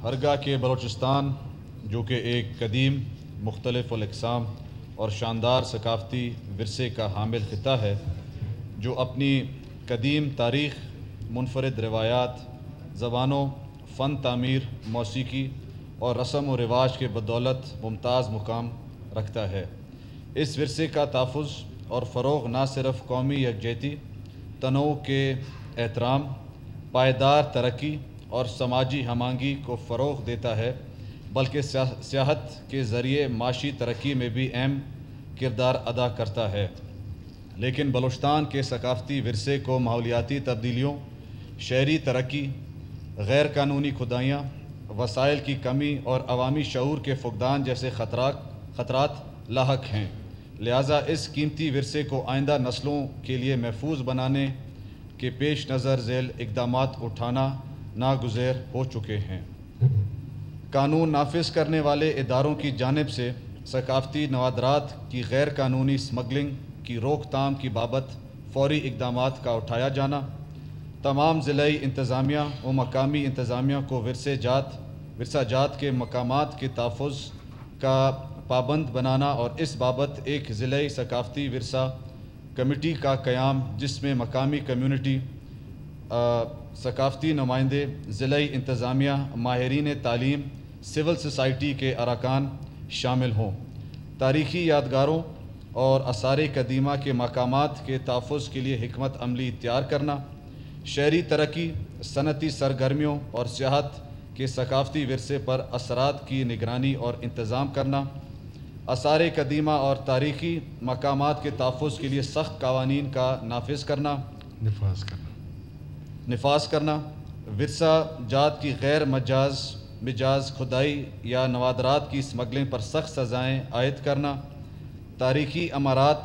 ہرگاہ کے بلوچستان جو کہ ایک قدیم مختلف الاقسام اور شاندار ثقافتی ورثے کا حامل خطہ ہے، جو اپنی قدیم تاریخ، منفرد روایات، زبانوں، فن تعمیر، موسیقی اور رسم و رواج کے بدولت ممتاز مقام رکھتا ہے۔ اس ورثے کا تحفظ اور فروغ نہ صرف قومی یکجہتی، تنوع کے احترام، پائیدار ترقی اور سماجی ہم آہنگی کو فروغ دیتا ہے، بلکہ سیاحت کے ذریعے معاشی ترقی میں بھی اہم کردار ادا کرتا ہے۔ لیکن بلوچستان کے ثقافتی ورثے کو ماحولیاتی تبدیلیوں، شہری ترقی، غیر قانونی کھدائیاں، وسائل کی کمی اور عوامی شعور کے فقدان جیسے خطرات لاحق ہیں۔ لہٰذا اس قیمتی ورثے کو آئندہ نسلوں کے لیے محفوظ بنانے کے پیش نظر ذیل اقدامات اٹھانا ناگزیر ہو چکے ہیں۔ قانون نافذ کرنے والے اداروں کی جانب سے ثقافتی نوادرات کی غیر قانونی اسمگلنگ کی روک تھام کی بابت فوری اقدامات کا اٹھایا جانا، تمام ضلعی انتظامیہ و مقامی انتظامیہ کو ورثہ جات کے مقامات کے تحفظ کا پابند بنانا اور اس بابت ایک ضلعی ثقافتی ورثہ کمیٹی کا قیام، جس میں مقامی کمیونٹی، ثقافتی نمائندے، ضلعی انتظامیہ، ماہرین تعلیم، سول سوسائٹی کے ارکان شامل ہوں۔ تاریخی یادگاروں اور آثار قدیمہ کے مقامات کے تحفظ کے لیے حکمت عملی اختیار کرنا، شہری ترقی، صنعتی سرگرمیوں اور سیاحت کے ثقافتی ورثے پر اثرات کی نگرانی اور انتظام کرنا، آثار قدیمہ اور تاریخی مقامات کے تحفظ کے لیے سخت قوانین کا نفاذ کرنا، ورثہ جات کی غیر مجاز کھدائی یا نوادرات کی اسمگلنگ پر سخت سزائیں عائد کرنا، تاریخی عمارات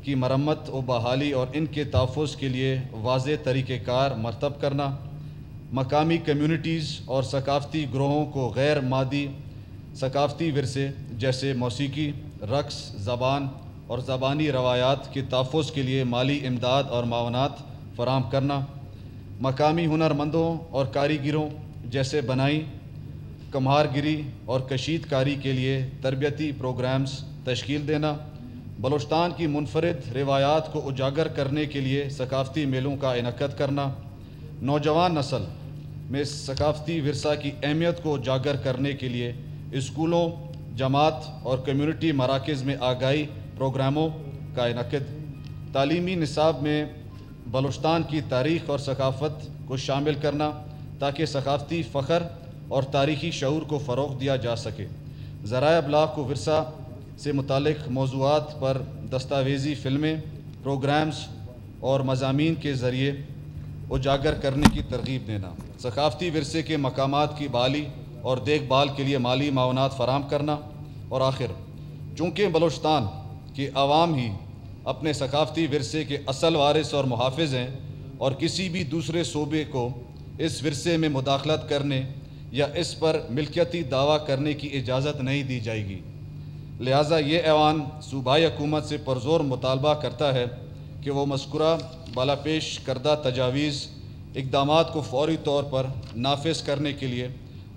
کی مرمت و بحالی اور ان کے تحفظ کے لیے واضح طریقہ کار مرتب کرنا، مقامی کمیونٹیز اور ثقافتی گروہوں کو غیر مادی ثقافتی ورثے جیسے موسیقی، رقص، زبان اور زبانی روایات کے تحفظ کے لیے مالی امداد اور معاونات فراہم کرنا، مقامی ہنرمندوں اور کاریگروں جیسے بنائی، کمہار گری اور کشید کاری کے لیے تربیتی پروگرامز تشکیل دینا، بلوچستان کی منفرد روایات کو اجاگر کرنے کے لیے ثقافتی میلوں کا انعقاد کرنا، نوجوان نسل میں ثقافتی ورثہ کی اہمیت کو اجاگر کرنے کے لیے اسکولوں، جماعت اور کمیونٹی مراکز میں آگاہی پروگراموں کا انعقاد، تعلیمی نصاب میں بلوچستان کی تاریخ اور ثقافت کو شامل کرنا تاکہ ثقافتی فخر اور تاریخی شعور کو فروغ دیا جا سکے، ذرائع ابلاغ کو ورثہ سے متعلق موضوعات پر دستاویزی فلمیں، پروگرامز اور مضامین کے ذریعے اجاگر کرنے کی ترغیب دینا، ثقافتی ورثے کے مقامات کی بحالی اور دیکھ بھال کے لیے مالی معاونات فراہم کرنا، اور آخر چونکہ بلوچستان کے عوام ہی اپنے ثقافتی ورثے کے اصل وارث اور محافظ ہیں اور کسی بھی دوسرے صوبے کو اس ورثے میں مداخلت کرنے یا اس پر ملکیتی دعویٰ کرنے کی اجازت نہیں دی جائے گی، لہٰذا یہ ایوان صوبائی حکومت سے پرزور مطالبہ کرتا ہے کہ وہ مذکورہ بالا پیش کردہ تجاویز اقدامات کو فوری طور پر نافذ کرنے کے لیے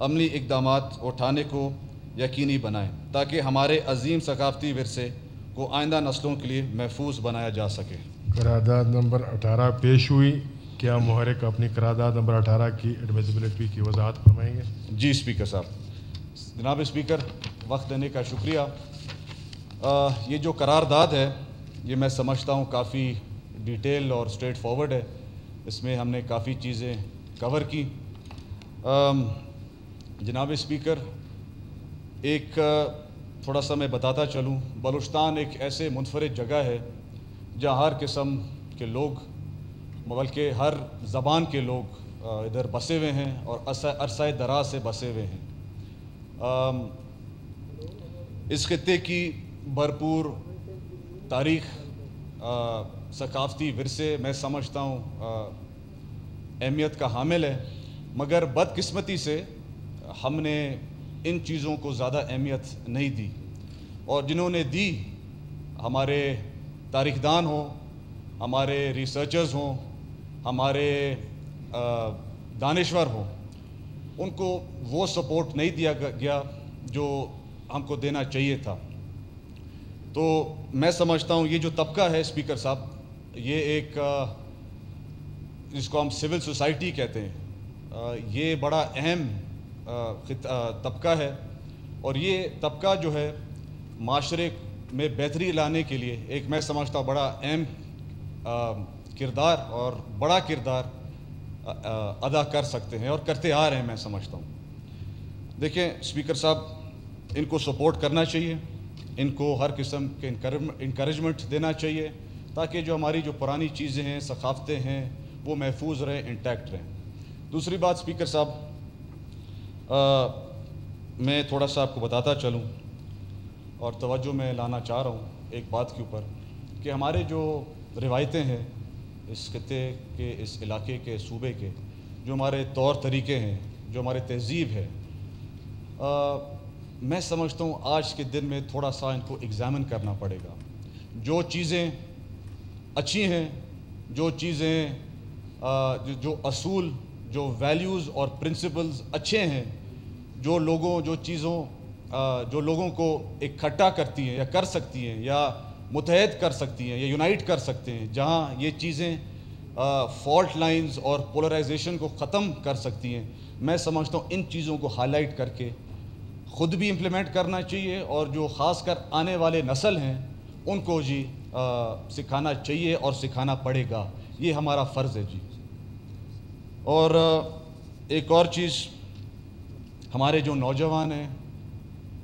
عملی اقدامات اٹھانے کو یقینی بنائیں تاکہ ہمارے عظیم ثقافتی ورثے کو آئندہ نسلوں کے لیے محفوظ بنایا جا سکے۔ قرارداد نمبر 18 پیش ہوئی، کیا محرک اپنی قرارداد نمبر 18 کی ایڈمیسیبلٹی کی وضاحت فرمائیں گے؟ جی اسپیکر صاحب۔ جناب اسپیکر، وقت دینے کا شکریہ۔ یہ جو قرارداد ہے یہ میں سمجھتا ہوں کافی ڈیٹیل اور اسٹریٹ فارورڈ ہے، اس میں ہم نے کافی چیزیں کور کی۔ جناب اسپیکر، ایک تھوڑا سا میں بتاتا چلوں، بلوچستان ایک ایسے منفرد جگہ ہے جہاں ہر قسم کے لوگ، بلکہ ہر زبان کے لوگ ادھر بسے ہوئے ہیں اور عرصہ دراز سے بسے ہوئے ہیں۔ اس خطے کی بھرپور تاریخ، ثقافتی ورثے میں سمجھتا ہوں اہمیت کا حامل ہے، مگر بدقسمتی سے ہم نے ان چیزوں کو زیادہ اہمیت نہیں دی، اور جنہوں نے دی، ہمارے تاریخ دان ہوں، ہمارے ریسرچرز ہوں، ہمارے دانشور ہوں، ان کو وہ سپورٹ نہیں دیا گیا جو ہم کو دینا چاہیے تھا. تو میں سمجھتا ہوں یہ جو طبقہ ہے اسپیکر صاحب، یہ ایک جس کو ہم سول سوسائٹی کہتے ہیں، یہ بڑا اہم طبقہ ہے، اور یہ طبقہ جو ہے معاشرے میں بہتری لانے کے لیے ایک میں سمجھتا ہوں بڑا اہم کردار اور بڑا کردار ادا کر سکتے ہیں اور کرتے آ رہے ہیں میں سمجھتا ہوں. دیکھیں اسپیکر صاحب، ان کو سپورٹ کرنا چاہیے، ان کو ہر قسم کے انکریجمنٹ دینا چاہیے تاکہ جو ہماری جو پرانی چیزیں ہیں، ثقافتیں ہیں، وہ محفوظ رہیں، انٹیکٹ رہیں. دوسری بات اسپیکر صاحب، میں تھوڑا سا آپ کو بتاتا چلوں اور توجہ میں لانا چاہ رہا ہوں ایک بات کے اوپر کہ ہمارے جو روایتیں ہیں اس خطے کے، اس علاقے کے، صوبے کے، جو ہمارے طور طریقے ہیں، جو ہمارے تہذیب ہے، میں سمجھتا ہوں آج کے دن میں تھوڑا سا ان کو ایگزامن کرنا پڑے گا. جو چیزیں اچھی ہیں، جو چیزیں جو اصول، جو ویلیوز اور پرنسپلز اچھے ہیں، جو لوگوں کو اکٹھا کرتی ہیں یا کر سکتی ہیں یا متحد کر سکتی ہیں یا یونائٹ کر سکتے ہیں، جہاں یہ چیزیں فالٹ لائنز اور پولرائزیشن کو ختم کر سکتی ہیں، میں سمجھتا ہوں ان چیزوں کو ہائی لائٹ کر کے خود بھی امپلیمنٹ کرنا چاہیے اور جو خاص کر آنے والے نسل ہیں ان کو جی سکھانا چاہیے اور سکھانا پڑے گا. یہ ہمارا فرض ہے جی. اور ایک اور چیز، ہمارے جو نوجوان ہیں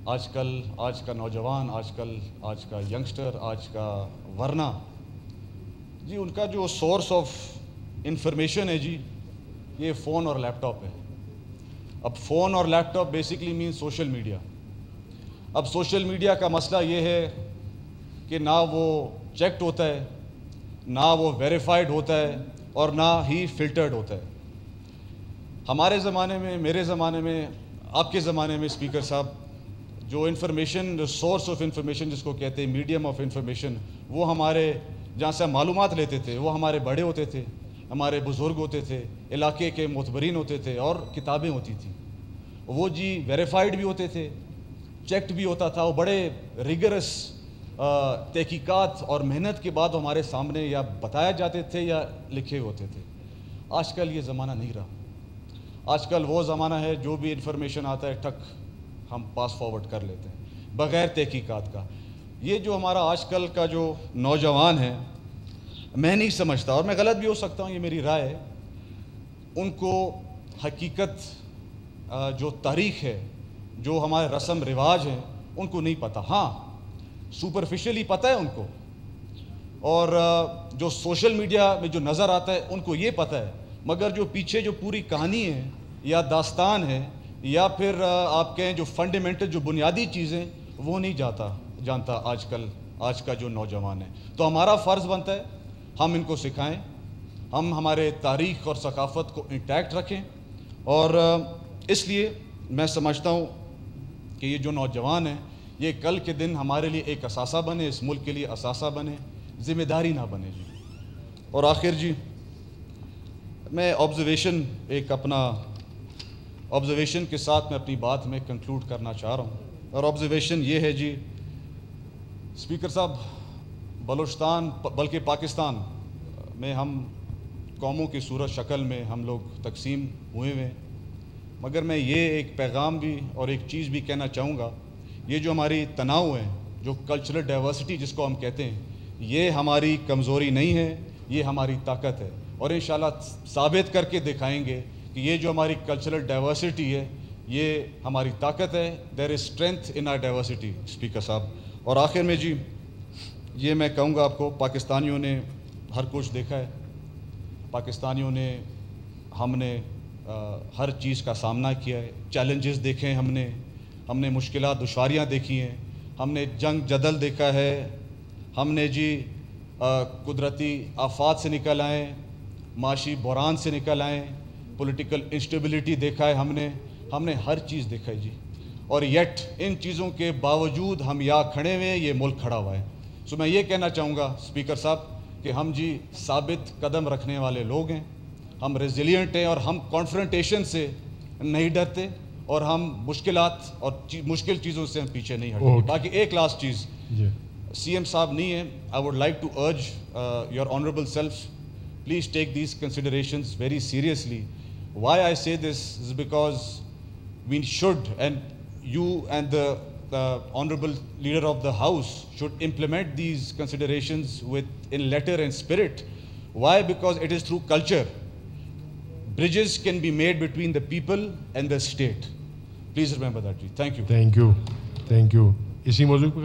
آج کا نوجوان، آج کا ینگسٹر، آج کا ورنہ جی، ان کا جو سورس آف انفارمیشن ہے جی، یہ فون اور لیپ ٹاپ ہے. اب فون اور لیپ ٹاپ بیسکلی مین سوشل میڈیا. اب سوشل میڈیا کا مسئلہ یہ ہے کہ نہ وہ چیکڈ ہوتا ہے، نہ وہ ویریفائڈ ہوتا ہے، اور نہ ہی فلٹرڈ ہوتا ہے. ہمارے زمانے میں، میرے زمانے میں، آپ کے زمانے میں اسپیکر صاحب، جو انفارمیشن، جو سورس آف انفارمیشن جس کو کہتے ہیں، میڈیم آف انفارمیشن، وہ ہمارے جہاں سے ہم معلومات لیتے تھے وہ ہمارے بڑے ہوتے تھے، ہمارے بزرگ ہوتے تھے، علاقے کے معتبرین ہوتے تھے، اور کتابیں ہوتی تھیں. وہ جی ویریفائڈ بھی ہوتے تھے، چیکڈ بھی ہوتا تھا، وہ بڑے ریگرس تحقیقات اور محنت کے بعد ہمارے سامنے یا بتایا جاتے تھے یا لکھے ہوتے تھے. آج کل یہ زمانہ نہیں رہا. آج کل وہ زمانہ ہے جو بھی انفارمیشن آتا ہے ٹھک ہم پاس فارورڈ کر لیتے ہیں بغیر تحقیقات کا. یہ جو ہمارا آج کل کا جو نوجوان ہے، میں نہیں سمجھتا، اور میں غلط بھی ہو سکتا ہوں، یہ میری رائے ہے، ان کو حقیقت، جو تاریخ ہے، جو ہمارے رسم رواج ہیں، ان کو نہیں پتہ. ہاں سپرفیشلی پتہ ہے ان کو، اور جو سوشل میڈیا میں جو نظر آتا ہے ان کو یہ پتہ ہے، مگر جو پیچھے جو پوری کہانی ہے یا داستان ہے یا پھر آپ کہیں جو فنڈامنٹل، جو بنیادی چیزیں، وہ نہیں جانتا آج کا جو نوجوان ہے. تو ہمارا فرض بنتا ہے ہم ان کو سکھائیں، ہم ہمارے تاریخ اور ثقافت کو انٹیکٹ رکھیں. اور اس لیے میں سمجھتا ہوں کہ یہ جو نوجوان ہیں، یہ کل کے دن ہمارے لیے ایک اثاثہ بنے، اس ملک کے لیے اثاثہ بنے، ذمہ داری نہ بنے جی. اور آخر جی، میں اپنا آبزرویشن کے ساتھ میں اپنی بات میں کنکلوڈ کرنا چاہ رہا ہوں. اور آبزرویشن یہ ہے جی اسپیکر صاحب، بلوچستان بلکہ پاکستان میں ہم قوموں کی صورت شکل میں ہم لوگ تقسیم ہوئے ہیں، مگر میں یہ ایک پیغام بھی اور ایک چیز بھی کہنا چاہوں گا، یہ جو ہماری تناؤ ہیں، جو کلچرل ڈائیورسٹی جس کو ہم کہتے ہیں، یہ ہماری کمزوری نہیں ہے، یہ ہماری طاقت ہے. اور انشاءاللہ ثابت کر کے دکھائیں گے کہ یہ جو ہماری کلچرل ڈائیورسٹی ہے یہ ہماری طاقت ہے. There is strength in our diversity speaker صاحب. اور آخر میں جی یہ میں کہوں گا آپ کو، پاکستانیوں نے ہر کچھ دیکھا ہے، پاکستانیوں نے، ہم نے ہر چیز کا سامنا کیا ہے، چیلنجز دیکھے ہیں، ہم نے مشکلات، دشواریاں دیکھی ہیں، ہم نے جنگ جدل دیکھا ہے، ہم نے جی قدرتی آفات سے نکل آئے، معاشی بحران سے نکل آئے، پولیٹیکل انسٹیبلٹی دیکھا ہے، ہم نے ہر چیز دیکھا ہے جی. اور یٹ ان چیزوں کے باوجود ہم یہاں کھڑے ہوئے ہیں، یہ ملک کھڑا ہوا ہے. سو میں یہ کہنا چاہوں گا اسپیکر صاحب کہ ہم جی ثابت قدم رکھنے والے لوگ ہیں، ہم ریزیلینٹ ہیں، اور ہم کانفرنٹیشن سے نہیں ڈرتے اور ہم مشکلات اور مشکل چیزوں سے ہم پیچھے نہیں ہٹیں. Okay. باقی ایک لاسٹ چیز, جی سی ایم صاحب نہیں ہیں, I would like to urge your honourable self, please take these considerations very seriously. Why I say this is because we should, and you and the honorable leader of the house should implement these considerations in letter and spirit. Why? Because it is through culture. Bridges can be made between the people and the state. Please remember that. Thank you. Thank you. اسی موضوع پہ